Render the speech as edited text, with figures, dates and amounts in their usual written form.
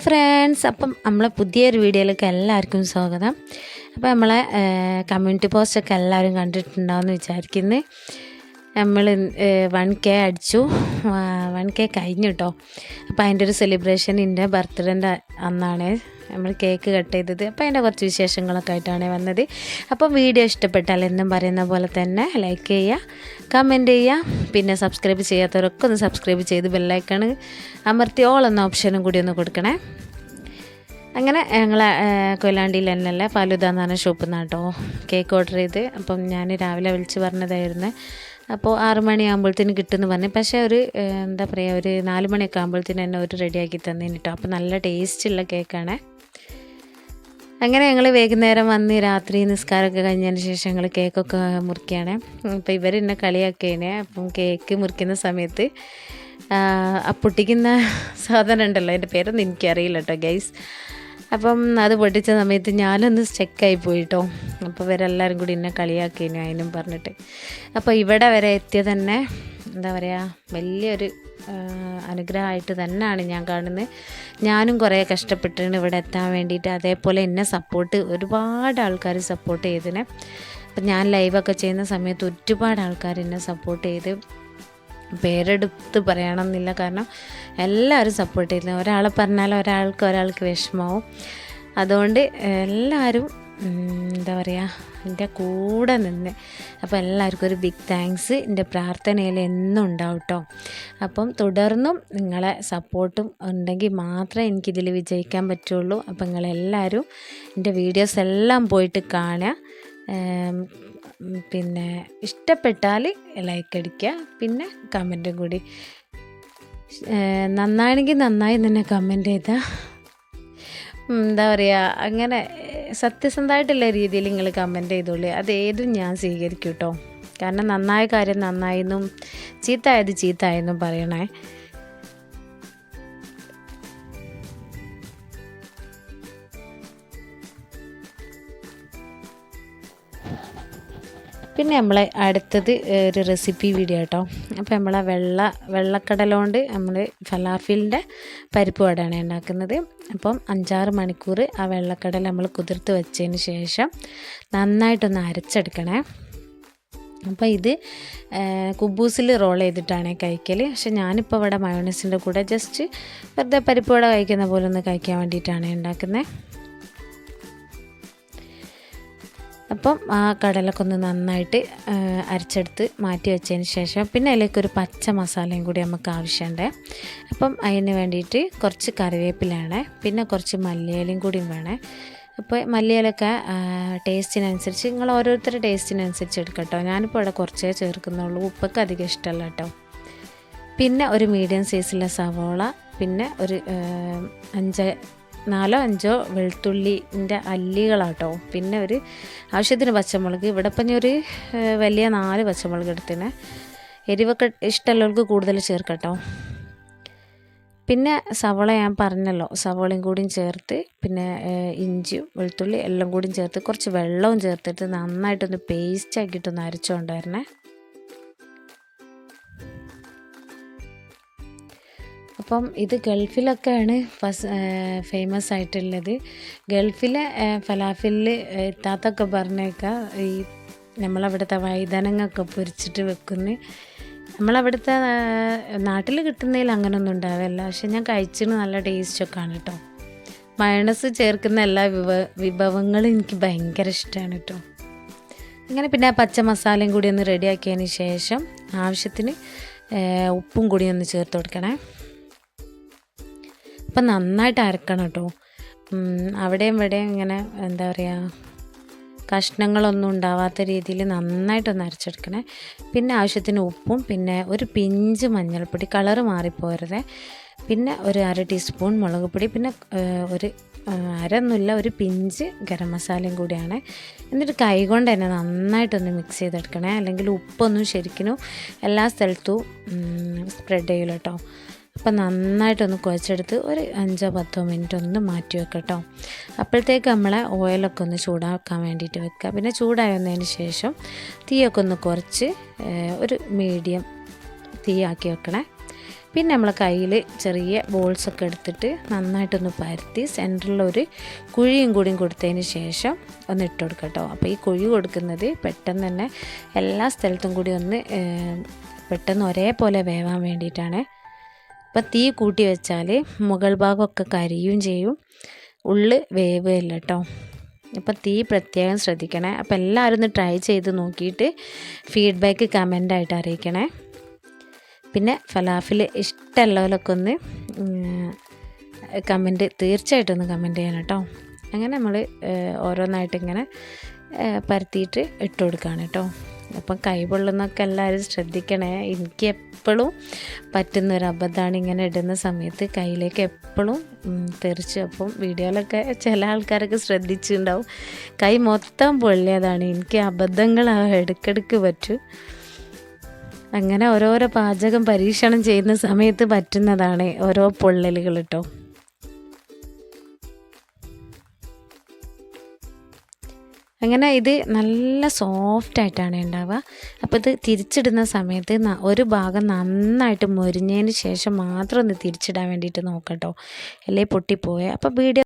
Friends, അപ്പം നമ്മളെ പുതിയൊരു വീഡിയോയിലേക്ക് എല്ലാവർക്കും സ്വാഗതം. അപ്പോൾ നമ്മളെ കമ്മ്യൂണിറ്റി പോസ്റ്റൊക്കെ എല്ലാവരും കണ്ടിട്ടുണ്ടാവുമെന്ന് വിചാരിക്കുന്നു. നമ്മൾ 1K അടിച്ചു, 1K കഴിഞ്ഞു കേട്ടോ. അപ്പോൾ അതിൻ്റെ ഒരു സെലിബ്രേഷൻ എൻ്റെ ബർത്ത്ഡേൻ്റെ അന്നാണ് നമ്മൾ കേക്ക് കട്ട് ചെയ്തത്. അപ്പോൾ അതിൻ്റെ കുറച്ച് വിശേഷങ്ങളൊക്കെ ആയിട്ടാണ് വന്നത്. അപ്പോൾ വീഡിയോ ഇഷ്ടപ്പെട്ടാൽ എന്നും പറയുന്ന പോലെ തന്നെ ലൈക്ക് ചെയ്യുക, കമൻറ്റ് ചെയ്യുക, പിന്നെ സബ്സ്ക്രൈബ് ചെയ്യാത്തവരൊക്കെ ഒന്ന് സബ്സ്ക്രൈബ് ചെയ്ത് ബെല്ലൈക്കൺ അമർത്തി ഓൾ എന്ന ഓപ്ഷനും കൂടി ഒന്ന് കൊടുക്കണേ. അങ്ങനെ ഞങ്ങളെ കൊയിലാണ്ടിയിൽ തന്നെയല്ലേ ഫലുദ എന്ന് പറഞ്ഞ ഷോപ്പിൽ നിന്നാണ് കേട്ടോ കേക്ക് ഓർഡർ ചെയ്ത്. അപ്പം ഞാൻ രാവിലെ വിളിച്ച് പറഞ്ഞതായിരുന്നു. അപ്പോൾ 6 മണിയാകുമ്പോഴത്തേന് കിട്ടുമെന്ന് പറഞ്ഞു. പക്ഷേ ഒരു എന്താ പറയുക, ഒരു 4 മണിയൊക്കെ ആകുമ്പോഴത്തേന് തന്നെ ഒരു റെഡിയാക്കി തന്നേന് കേട്ടോ. അപ്പോൾ നല്ല ടേസ്റ്റുള്ള കേക്കാണ്. അങ്ങനെ ഞങ്ങൾ വൈകുന്നേരം വന്ന് രാത്രി നിസ്കാരമൊക്കെ കഴിഞ്ഞതിന് ശേഷം ഞങ്ങൾ കേക്കൊക്കെ മുറിക്കുകയാണ്. അപ്പോൾ ഇവർ എന്നെ കളിയാക്കിയതിനെ. അപ്പം കേക്ക് മുറിക്കുന്ന സമയത്ത് പൊട്ടിക്കുന്ന സാധനം ഉണ്ടല്ലോ, അതിൻ്റെ പേരൊന്നും എനിക്കറിയില്ല കേട്ടോ ഗൈസ്. അപ്പം അത് പൊട്ടിച്ച സമയത്ത് ഞാനൊന്ന് സ്റ്റക്കായി പോയിട്ടോ. അപ്പോൾ ഇവരെല്ലാവരും കൂടി എന്നെ കളിയാക്കിയതിന് അതിനും പറഞ്ഞിട്ട്. അപ്പോൾ ഇവിടെ വരെ എത്തിയ തന്നെ എന്താ പറയുക, വലിയൊരു അനുഗ്രഹമായിട്ട് തന്നെയാണ് ഞാൻ കാണുന്നത്. ഞാനും കുറേ കഷ്ടപ്പെട്ടിട്ടുണ്ട് ഇവിടെ എത്താൻ വേണ്ടിയിട്ട്. അതേപോലെ എന്നെ ഒരുപാട് ആൾക്കാർ സപ്പോർട്ട് ചെയ്തിനെ. അപ്പം ഞാൻ ലൈവൊക്കെ ചെയ്യുന്ന സമയത്ത് ഒരുപാട് ആൾക്കാർ എന്നെ സപ്പോർട്ട് ചെയ്ത്, പേരെടുത്ത് പറയണമെന്നില്ല, കാരണം എല്ലാവരും സപ്പോർട്ട് ചെയ്തു. ഒരാളെ പറഞ്ഞാൽ ഒരാൾക്ക് വിഷമാവും. അതുകൊണ്ട് എല്ലാവരും എന്താ പറയുക, എൻ്റെ കൂടെ നിന്ന്. അപ്പോൾ എല്ലാവർക്കും ഒരു ബിഗ് താങ്ക്സ്. എൻ്റെ പ്രാർത്ഥനയിൽ എന്നും ഉണ്ടാവും കേട്ടോ. അപ്പം തുടർന്നും നിങ്ങളെ സപ്പോർട്ടും ഉണ്ടെങ്കിൽ മാത്രമേ എനിക്കിതിൽ വിജയിക്കാൻ പറ്റുള്ളൂ. അപ്പം നിങ്ങളെല്ലാവരും എൻ്റെ വീഡിയോസ് എല്ലാം പോയിട്ട് കാണുക. പിന്നെ ഇഷ്ടപ്പെട്ടാൽ ലൈക്ക് അടിക്കുക, പിന്നെ കമൻറ്റും കൂടി. നന്നാണെങ്കിൽ നന്നായി തന്നെ കമൻറ്റ് ചെയ്താൽ എന്താ പറയുക, അങ്ങനെ സത്യസന്ധമായിട്ടുള്ള രീതിയിൽ നിങ്ങൾ കമൻറ്റ് ചെയ്തോളൂ. അതേതും ഞാൻ സ്വീകരിക്കും കേട്ടോ. കാരണം നന്നായ കാര്യം നന്നായെന്നും ചീത്തയായത് ചീത്തയായെന്നും പറയണേ. പിന്നെ നമ്മളെ അടുത്തത് ഒരു റെസിപ്പി വീഡിയോ കേട്ടോ. അപ്പോൾ നമ്മളെ വെള്ളക്കടല കൊണ്ട് നമ്മൾ ഫലാഫിലിൻ്റെ പരിപ്പ് വടയാണ് ഉണ്ടാക്കുന്നത്. അപ്പം 5-6 മണിക്കൂർ ആ വെള്ളക്കടല നമ്മൾ കുതിർത്ത് വെച്ചതിന് ശേഷം നന്നായിട്ടൊന്ന് അരച്ചെടുക്കണേ. അപ്പോൾ ഇത് കുബൂസിൽ റോൾ ചെയ്തിട്ടാണ് കഴിക്കൽ. പക്ഷെ ഞാനിപ്പോൾ ഇവിടെ മയോണൈസിൻ്റെ കൂടെ ജസ്റ്റ് വെറുതെ പരിപ്പ് വട കഴിക്കുന്ന പോലെ ഒന്ന് കഴിക്കാൻ വേണ്ടിയിട്ടാണ് ഉണ്ടാക്കുന്നത്. അപ്പം ആ കടലൊക്കെ ഒന്ന് നന്നായിട്ട് അരച്ചെടുത്ത് മാറ്റി വെച്ചതിന് ശേഷം പിന്നെ അതിലേക്കൊരു പച്ച മസാലയും കൂടി നമുക്ക് ആവശ്യമുണ്ട്. അപ്പം അതിന് വേണ്ടിയിട്ട് കുറച്ച് കറിവേപ്പിലാണ്, പിന്നെ കുറച്ച് മല്ലിയിലയും കൂടിയും വേണേ. അപ്പോൾ മല്ലിയിലൊക്കെ ടേസ്റ്റിനനുസരിച്ച് നിങ്ങൾ ഓരോരുത്തരുടെ ടേസ്റ്റിനനുസരിച്ച് എടുക്കട്ടോ. ഞാനിപ്പോൾ ഇവിടെ കുറച്ചേ ചേർക്കുന്നുള്ളൂ, ഉപ്പൊക്കെ അധികം ഇഷ്ടമല്ല കേട്ടോ. പിന്നെ ഒരു മീഡിയം സൈസുള്ള സവോള, പിന്നെ ഒരു 4-5 വെളുത്തുള്ളിൻ്റെ അല്ലികളാട്ടോ. പിന്നെ ഒരു ആവശ്യത്തിന് പച്ചമുളക്. ഇവിടെ ഇപ്പം ഒരു വലിയ 4 പച്ചമുളക് എടുത്തിന്. എരിവൊക്കെ ഇഷ്ടമുള്ളവർക്ക് കൂടുതൽ ചേർക്കട്ടോ. പിന്നെ സവോള ഞാൻ പറഞ്ഞല്ലോ, സവോളയും കൂടിയും ചേർത്ത്, പിന്നെ ഇഞ്ചിയും വെളുത്തുള്ളി എല്ലാം കൂടിയും ചേർത്ത് കുറച്ച് വെള്ളവും ചേർത്തിട്ട് നന്നായിട്ടൊന്ന് പേസ്റ്റ് ആക്കിയിട്ടൊന്ന് അരച്ചുകൊണ്ടുവരണേ. അപ്പം ഇത് ഗൾഫിലൊക്കെയാണ് ഫേമസ് ആയിട്ടുള്ളത്. ഗൾഫിലെ ഫലാഫിലിൽ ഇത്താത്തൊക്കെ പറഞ്ഞേക്കാം ഈ നമ്മളവിടുത്തെ വഴുതനങ്ങൊക്കെ പൊരിച്ചിട്ട് വെക്കുന്നു. നമ്മളവിടുത്തെ നാട്ടിൽ കിട്ടുന്നതിൽ അങ്ങനെയൊന്നും ഉണ്ടാവില്ല. പക്ഷെ ഞാൻ കഴിച്ചിട്ട് നല്ല ടേസ്റ്റൊക്കെ ആണ് കേട്ടോ. മയോണൈസ് ചേർക്കുന്ന എല്ലാ വിഭവങ്ങളും എനിക്ക് ഭയങ്കര ഇഷ്ടമാണ് കേട്ടോ. അങ്ങനെ പിന്നെ പച്ച മസാലയും കൂടി ഒന്ന് റെഡിയാക്കിയതിന് ശേഷം ആവശ്യത്തിന് ഉപ്പും കൂടി ഒന്ന് ചേർത്ത് കൊടുക്കണേ. അപ്പം നന്നായിട്ട് അരക്കണം കേട്ടോ. അവിടെയും ഇവിടെയും ഇങ്ങനെ എന്താ പറയുക, കഷ്ണങ്ങളൊന്നും ഉണ്ടാവാത്ത രീതിയിൽ നന്നായിട്ടൊന്ന് അരച്ചെടുക്കണേ. പിന്നെ ആവശ്യത്തിന് ഉപ്പും, പിന്നെ ഒരു പിഞ്ച് മഞ്ഞൾപ്പൊടി, കളറ് മാറിപ്പോരുതേ. പിന്നെ ഒരു 1/2 ടീസ്പൂൺ മുളക് പൊടി, പിന്നെ ഒരു ഒരു പിഞ്ച് ഗരം മസാലയും കൂടിയാണ്. എന്നിട്ട് കൈ കൊണ്ട് തന്നെ നന്നായിട്ടൊന്ന് മിക്സ് ചെയ്തെടുക്കണേ. അല്ലെങ്കിൽ ഉപ്പൊന്നും ശരിക്കും എല്ലാ സ്ഥലത്തും സ്പ്രെഡ് ചെയ്യില്ല കേട്ടോ. അപ്പം നന്നായിട്ടൊന്ന് കുഴച്ചെടുത്ത് ഒരു 5-10 മിനിറ്റ് ഒന്ന് മാറ്റി വെക്കട്ടോ. അപ്പോഴത്തേക്ക് നമ്മളെ ഓയിലൊക്കെ ഒന്ന് ചൂടാക്കാൻ വേണ്ടിയിട്ട് വെക്കുക. പിന്നെ ചൂടായി വന്നതിന് ശേഷം തീയൊക്കെ ഒന്ന് കുറച്ച് ഒരു മീഡിയം തീയാക്കി വെക്കണേ. പിന്നെ നമ്മളെ കയ്യിൽ ചെറിയ ബോൾസൊക്കെ എടുത്തിട്ട് നന്നായിട്ടൊന്ന് പരത്തി സെൻറ്ററിലൊരു കുഴിയും കൂടിയും കൊടുത്തതിന് ശേഷം ഒന്ന് ഇട്ട് കൊടുക്കുക കേട്ടോ. അപ്പോൾ ഈ കുഴി കൊടുക്കുന്നത് പെട്ടെന്ന് തന്നെ എല്ലാ സ്ഥലത്തും കൂടി ഒന്ന് പെട്ടെന്ന് ഒരേപോലെ വേവാൻ വേണ്ടിയിട്ടാണ്. അപ്പോൾ തീ കൂട്ടി വെച്ചാൽ മുകൾ ഭാഗമൊക്കെ കരിയും ചെയ്യും, ഉള്ളിൽ വേവുകയില്ല കേട്ടോ. അപ്പോൾ തീ പ്രത്യേകം ശ്രദ്ധിക്കണേ. അപ്പോൾ എല്ലാവരും ഒന്ന് ട്രൈ ചെയ്ത് നോക്കിയിട്ട് ഫീഡ്ബാക്ക് കമൻ്റായിട്ട് അറിയിക്കണേ. പിന്നെ ഫലാഫിൽ ഇഷ്ടമുള്ളവരൊക്കെ ഒന്ന് തീർച്ചയായിട്ടും ഒന്ന് കമൻറ്റ് ചെയ്യണം കേട്ടോ. അങ്ങനെ നമ്മൾ ഓരോന്നായിട്ട് ഇങ്ങനെ പരത്തിയിട്ട് ഇട്ട് കൊടുക്കുകയാണ് കേട്ടോ. അപ്പം കൈ പൊള്ളുന്നൊക്കെ എല്ലാവരും ശ്രദ്ധിക്കണേ. എനിക്ക് എപ്പോഴും പറ്റുന്നൊരു അബദ്ധമാണ് ഇങ്ങനെ ഇടുന്ന സമയത്ത് കയ്യിലേക്ക് എപ്പോഴും തെറിച്ചു. അപ്പം വീഡിയോയിലൊക്കെ ചില ആൾക്കാരൊക്കെ ശ്രദ്ധിച്ചിട്ടുണ്ടാവും, കൈ മൊത്തം പൊള്ളിയതാണ്. എനിക്ക് അബദ്ധങ്ങൾ ഇടയ്ക്കിടയ്ക്ക് പറ്റും. അങ്ങനെ ഓരോരോ പാചകം പരീക്ഷണം ചെയ്യുന്ന സമയത്ത് പറ്റുന്നതാണ് ഓരോ പൊള്ളലുകൾ കേട്ടോ. അങ്ങനെ ഇത് നല്ല സോഫ്റ്റായിട്ടാണ് ഉണ്ടാവുക. അപ്പോൾ ഇത് തിരിച്ചിടുന്ന സമയത്ത് ഒരു ഭാഗം നന്നായിട്ട് മൊരിഞ്ഞതിന് ശേഷം മാത്രം ഒന്ന് തിരിച്ചിടാൻ വേണ്ടിയിട്ട് നോക്കട്ടോ, അല്ലെങ്കിൽ പൊട്ടിപ്പോയേ. അപ്പോൾ വീഡിയോ